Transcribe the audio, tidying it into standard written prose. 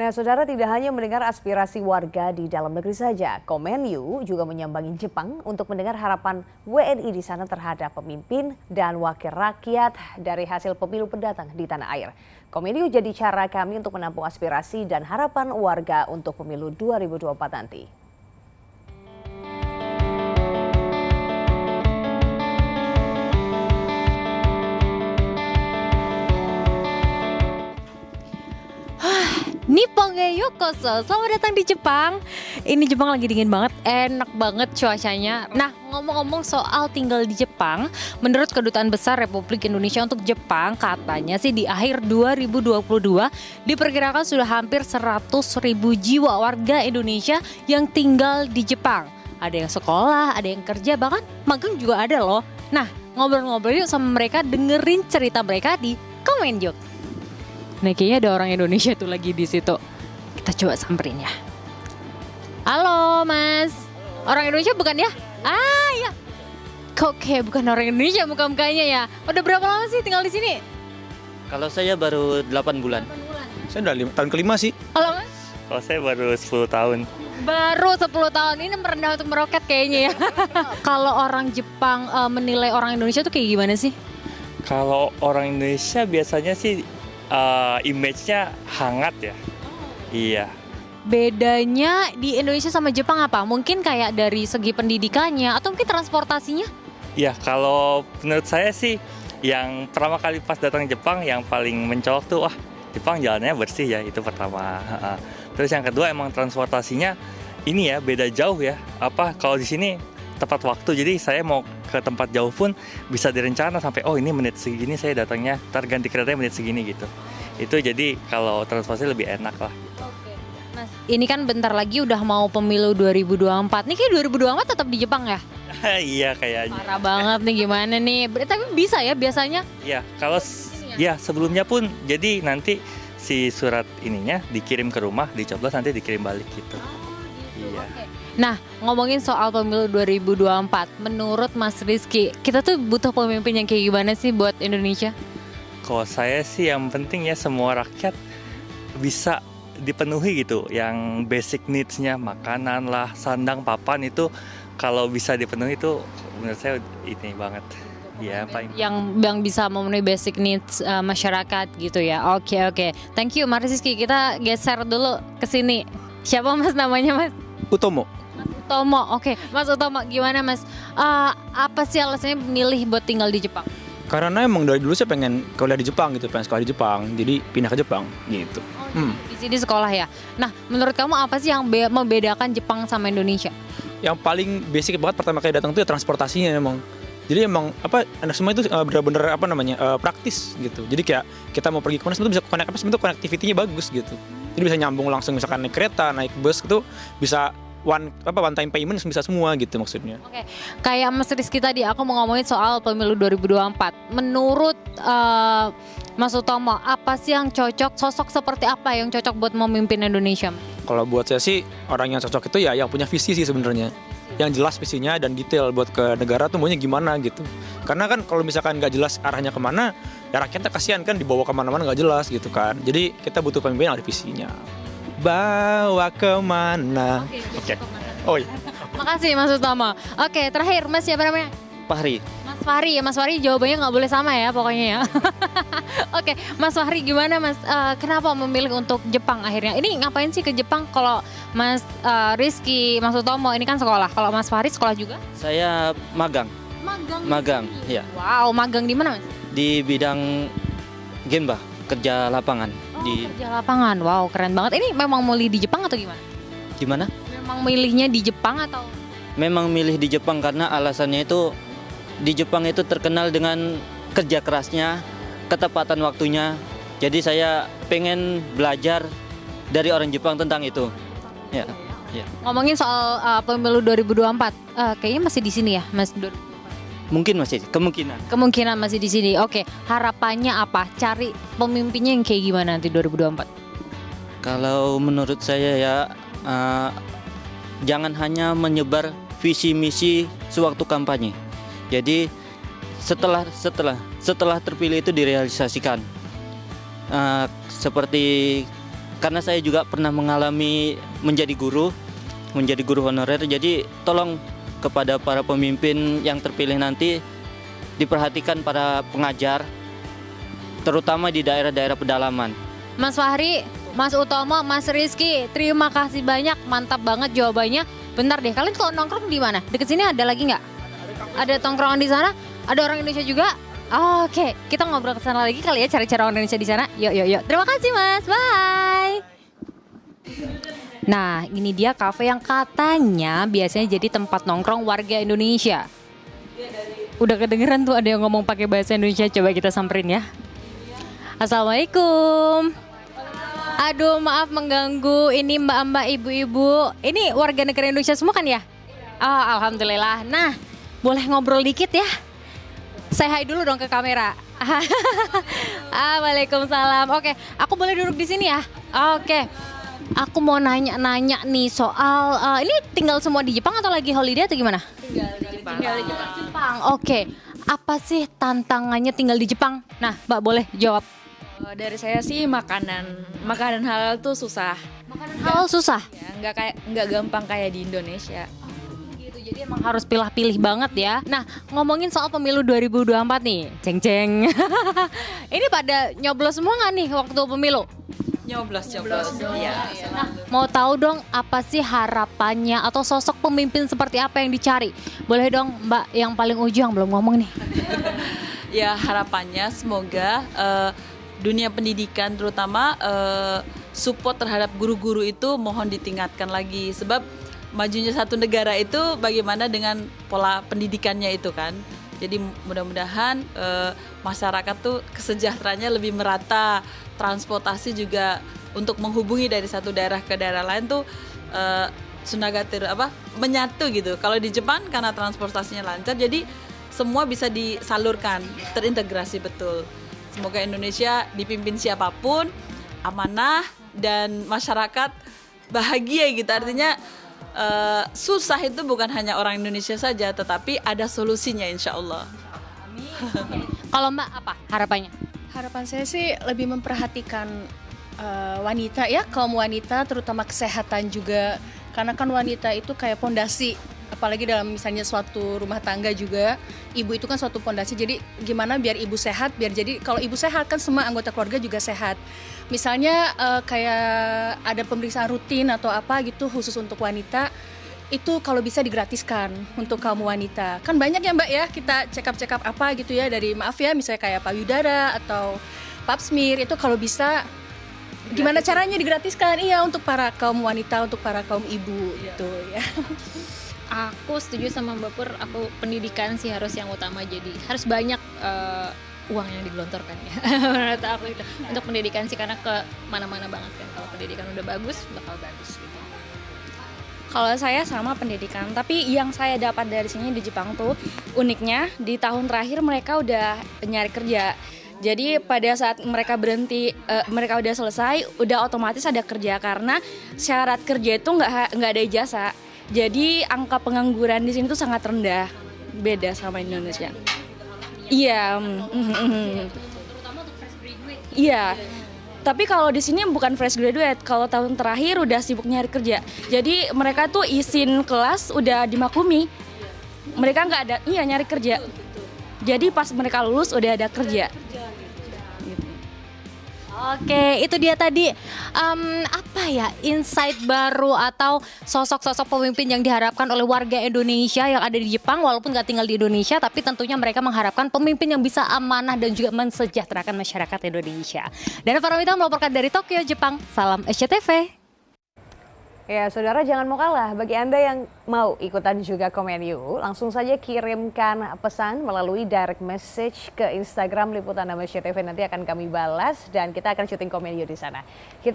Nah, saudara, tidak hanya mendengar aspirasi warga di dalam negeri saja, Kemenlu juga menyambangi Jepang untuk mendengar harapan WNI di sana terhadap pemimpin dan wakil rakyat dari hasil pemilu pendatang di tanah air. Kemenlu jadi cara kami untuk menampung aspirasi dan harapan warga untuk pemilu 2024 nanti. Nippon ge yokoso, selamat datang di Jepang. Ini Jepang lagi dingin banget, enak banget cuacanya. Nah, ngomong-ngomong soal tinggal di Jepang, menurut Kedutaan Besar Republik Indonesia untuk Jepang, katanya sih di akhir 2022 diperkirakan sudah hampir 100.000 jiwa warga Indonesia yang tinggal di Jepang. Ada yang sekolah, ada yang kerja, bahkan magang juga ada loh. Nah, ngobrol-ngobrol yuk sama mereka, dengerin cerita mereka di Komenjuk. Nah, kayaknya ada orang Indonesia tuh lagi di situ. Kita coba samperin ya. Halo, Mas. Orang Indonesia bukan ya? Ah, ya. Kok kayak bukan orang Indonesia muka-mukanya ya? Udah berapa lama sih tinggal di sini? Kalau saya baru 8 bulan. 8 bulan. Saya udah tahun kelima sih. Halo, Mas. Kalau saya baru 10 tahun. Baru 10 tahun, ini merendah untuk meroket kayaknya ya. Kalau orang Jepang menilai orang Indonesia tuh kayak gimana sih? Kalau orang Indonesia biasanya sih image-nya hangat ya. Iya. Bedanya di Indonesia sama Jepang apa? Mungkin kayak dari segi pendidikannya atau mungkin transportasinya? Iya, kalau menurut saya sih yang pertama kali pas datang Jepang yang paling mencolok tuh wah, Jepang jalannya bersih ya, itu pertama. Terus yang kedua emang transportasinya ini ya beda jauh ya. Apa kalau di sini tepat waktu, jadi saya mau ke tempat jauh pun bisa direncana sampai oh ini menit segini saya datangnya, ntar ganti keretanya menit segini gitu. Itu jadi kalau transportasi lebih enak lah. Oke. Mas, ini kan bentar lagi udah mau pemilu 2024. Nih kayak 2024 tetap di Jepang ya? Iya kayaknya. Parah banget nih, gimana nih? Tapi bisa ya biasanya? Iya, kalau ya sebelumnya pun jadi nanti si surat ininya dikirim ke rumah, dicoblos nanti dikirim balik gitu. Iya. Oke. Nah, ngomongin soal pemilu 2024, menurut Mas Rizky, kita tuh butuh pemimpin yang kayak gimana sih buat Indonesia? Kalau saya sih yang penting ya semua rakyat bisa dipenuhi gitu, yang basic needs-nya, makanan lah, sandang, papan itu kalau bisa dipenuhi itu menurut saya ini banget. Ya, paling. Yang bisa memenuhi basic needs masyarakat gitu ya. Oke. Thank you Mas Rizky. Kita geser dulu ke sini. Siapa Mas namanya, Mas? Utomo. Utomo. Oke. Mas Utomo, gimana Mas? Apa sih alasannya milih buat tinggal di Jepang? Karena emang dari dulu saya pengen kuliah di Jepang gitu, pengen sekolah di Jepang, jadi pindah ke Jepang gitu. Di sini sekolah ya. Nah, menurut kamu apa sih yang membedakan Jepang sama Indonesia? Yang paling basic banget pertama kali datang tuh ya transportasinya emang. Jadi emang anak semua itu bener-bener praktis gitu. Jadi kayak kita mau pergi kemana itu bisa connectivity-nya bagus gitu. Jadi bisa nyambung langsung misalkan naik kereta, naik bus gitu bisa one time payment bisa semua gitu maksudnya. Oke, kayak Mas Rizky tadi aku mau ngomongin soal pemilu 2024. Menurut Mas Utomo, apa sih yang cocok, sosok seperti apa yang cocok buat memimpin Indonesia? Kalau buat saya sih orang yang cocok itu ya yang punya visi sih sebenarnya. Yang jelas visinya dan detail buat ke negara tuh maunya gimana gitu. Karena kan kalau misalkan nggak jelas arahnya kemana, ya rakyatnya kasihan kan dibawa kemana-mana nggak jelas gitu kan. Jadi kita butuh pemimpin yang ada visinya. Bawa kemana? Oke. Oh iya. Makasih Mas Utomo. Oke, terakhir Mas siapa namanya? Fahri. Mas Fahri jawabannya nggak boleh sama ya pokoknya ya. Oke, Mas Fahri gimana Mas? Kenapa memilih untuk Jepang akhirnya? Ini ngapain sih ke Jepang? Kalau Mas Rizky, Mas Utomo ini kan sekolah. Kalau Mas Fahri sekolah juga? Saya magang. Magang, ya. Wow, magang di mana Mas? Di bidang Genba, kerja lapangan. Kerja lapangan. Wow, keren banget. Ini memang milih di Jepang atau gimana? Gimana? Memang milihnya di Jepang atau? Memang milih di Jepang karena alasannya itu di Jepang itu terkenal dengan kerja kerasnya, ketepatan waktunya. Jadi saya pengen belajar dari orang Jepang tentang itu. Ya. Ngomongin soal pemilu 2024, kayaknya masih di sini ya, Mas? Mungkin masih Kemungkinan masih di sini. Oke, harapannya apa? Cari pemimpinnya yang kayak gimana nanti 2024? Kalau menurut saya ya jangan hanya menyebar visi misi sewaktu kampanye. Jadi setelah terpilih itu direalisasikan. Seperti karena saya juga pernah mengalami menjadi guru honorer. Jadi tolong kepada para pemimpin yang terpilih nanti diperhatikan para pengajar, terutama di daerah-daerah pedalaman. Mas Fahri, Mas Utomo, Mas Rizky, terima kasih banyak, mantap banget jawabannya. Bentar deh, kalian kalau nongkrong di mana? Deket sini ada lagi nggak? Ada tongkrongan di sana? Ada orang Indonesia juga? Oke, kita ngobrol ke sana lagi kali ya, cari-cari orang Indonesia di sana. Yuk, yuk, yuk. Terima kasih Mas, bye. Nah, ini dia kafe yang katanya biasanya jadi tempat nongkrong warga Indonesia. Udah kedengeran tuh ada yang ngomong pakai bahasa Indonesia, coba kita samperin ya. Assalamualaikum. Aduh, maaf mengganggu. Ini mbak-mbak, ibu-ibu. Ini warga negara Indonesia semua kan ya? Oh, alhamdulillah. Nah, boleh ngobrol dikit ya? Saya hai dulu dong ke kamera. Waalaikumsalam. Oke, aku boleh duduk di sini ya? Oke. Aku mau nanya-nanya nih soal ini tinggal semua di Jepang atau lagi holiday atau gimana? Tinggal di Jepang. Oke. Apa sih tantangannya tinggal di Jepang? Nah, Mbak boleh jawab. Dari saya sih makanan halal tuh susah. Makanan halal susah. Ya, nggak gampang kayak di Indonesia. Gitu, jadi emang harus pilih-pilih banget ya. Nah, ngomongin soal pemilu 2024 nih, ceng-ceng. Ini pada nyoblos semua nggak nih waktu pemilu? Nyoblos. Iya. Nah, mau tahu dong apa sih harapannya atau sosok pemimpin seperti apa yang dicari? Boleh dong Mbak yang paling ujung yang belum ngomong nih. Ya harapannya semoga dunia pendidikan terutama support terhadap guru-guru itu mohon ditingkatkan lagi. Sebab majunya satu negara itu bagaimana dengan pola pendidikannya itu kan. Jadi mudah-mudahan masyarakat tuh kesejahteraannya lebih merata, transportasi juga untuk menghubungi dari satu daerah ke daerah lain tuh menyatu gitu. Kalau di Jepang karena transportasinya lancar, jadi semua bisa disalurkan, terintegrasi betul. Semoga Indonesia dipimpin siapapun amanah dan masyarakat bahagia gitu. Artinya susah itu bukan hanya orang Indonesia saja, tetapi ada solusinya insya Allah. Kalau Mbak apa harapannya? Harapan saya sih lebih memperhatikan wanita ya, kaum wanita terutama kesehatan juga. Karena kan wanita itu kayak pondasi, apalagi dalam misalnya suatu rumah tangga juga. Ibu itu kan suatu pondasi, jadi gimana biar ibu sehat, biar jadi kalau ibu sehat kan semua anggota keluarga juga sehat. Misalnya kayak ada pemeriksaan rutin atau apa gitu khusus untuk wanita, itu kalau bisa digratiskan untuk kaum wanita. Kan banyak ya Mbak ya, kita check up apa gitu ya dari maaf ya misalnya kayak payudara atau pap smear, itu kalau bisa gimana caranya digratiskan, iya untuk para kaum wanita, untuk para kaum ibu gitu ya. Aku setuju sama Mbak Pur, aku pendidikan sih harus yang utama, jadi harus banyak uang yang digelontorkan ya. Menurut aku itu untuk pendidikan sih, karena ke mana-mana banget kan, kalau pendidikan udah bagus bakal bagus gitu. Kalau saya sama pendidikan, tapi yang saya dapat dari sini di Jepang tuh uniknya di tahun terakhir mereka udah nyari kerja. Jadi pada saat mereka berhenti, mereka udah selesai, udah otomatis ada kerja karena syarat kerja itu nggak ada ijazah. Jadi angka pengangguran di sini tuh sangat rendah, beda sama Indonesia. Iya, Terutama untuk fresh graduate. iya. Tapi kalau di sini bukan fresh graduate, kalau tahun terakhir udah sibuk nyari kerja. Jadi mereka tuh izin kelas udah dimaklumi. Mereka nggak ada, nyari kerja. Jadi pas mereka lulus udah ada kerja. Oke, itu dia tadi apa ya insight baru atau sosok-sosok pemimpin yang diharapkan oleh warga Indonesia yang ada di Jepang walaupun nggak tinggal di Indonesia, tapi tentunya mereka mengharapkan pemimpin yang bisa amanah dan juga mensejahterakan masyarakat Indonesia. Dan Paramita melaporkan dari Tokyo, Jepang. Salam SCTV. Ya, saudara jangan mau kalah. Bagi Anda yang mau ikutan juga Komen You, langsung saja kirimkan pesan melalui direct message ke Instagram Liputan SCTV. Nanti akan kami balas dan kita akan syuting Komen You di sana.